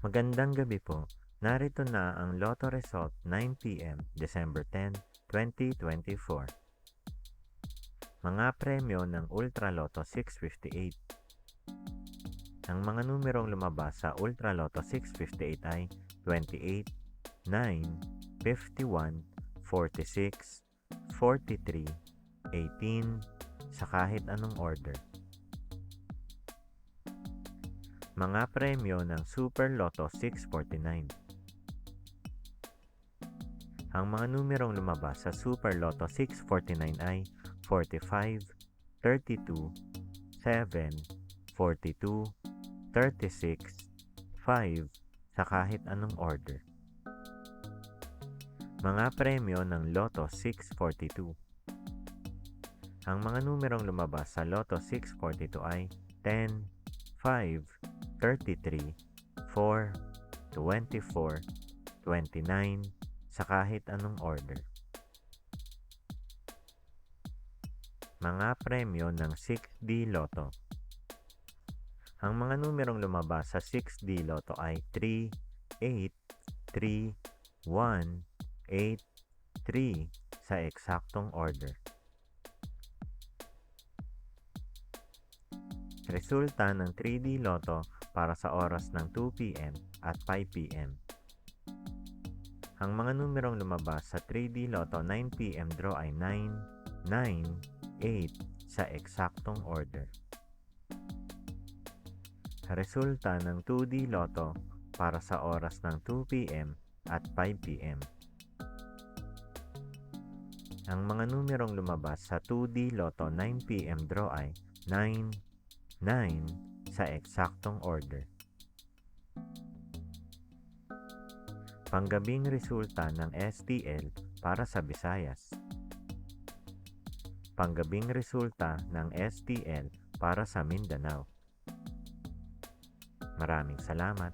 Magandang gabi po. Narito na ang Lotto Result 9 p.m. December 10, 2024. Mga premyo ng Ultra Lotto 658. Ang mga numerong lumabas sa Ultra Lotto 658 ay 28, 9, 51, 46, 43, 18, sa kahit anong order. Mga premyo ng Super Lotto 649. Ang mga numerong lumabas sa Super Lotto 649 ay 45, 32, 7, 42, 36, 5, sa kahit anong order. Mga premyo ng Lotto 642. Ang mga numerong lumabas sa Lotto 642 ay 10, 5, 33, 4, 24, 29, sa kahit anong order. Mga premyo ng 6D Lotto. Ang mga numerong lumabas sa 6D Lotto ay 3, 8, 3, 1, 8, 3, sa eksaktong order. Resulta ng 3D Lotto para sa oras ng 2 p.m. at 5 p.m. Ang mga numerong lumabas sa 3D Lotto 9 p.m. draw ay 9, 9, 8, sa eksaktong order. Resulta ng 2D Lotto para sa oras ng 2 p.m. at 5 p.m. Ang mga numerong lumabas sa 2D Lotto 9 p.m. draw ay 9, 9, sa eksaktong order. Panggabing resulta ng STL para sa Visayas. Panggabing resulta ng STL para sa Mindanao. Maraming salamat.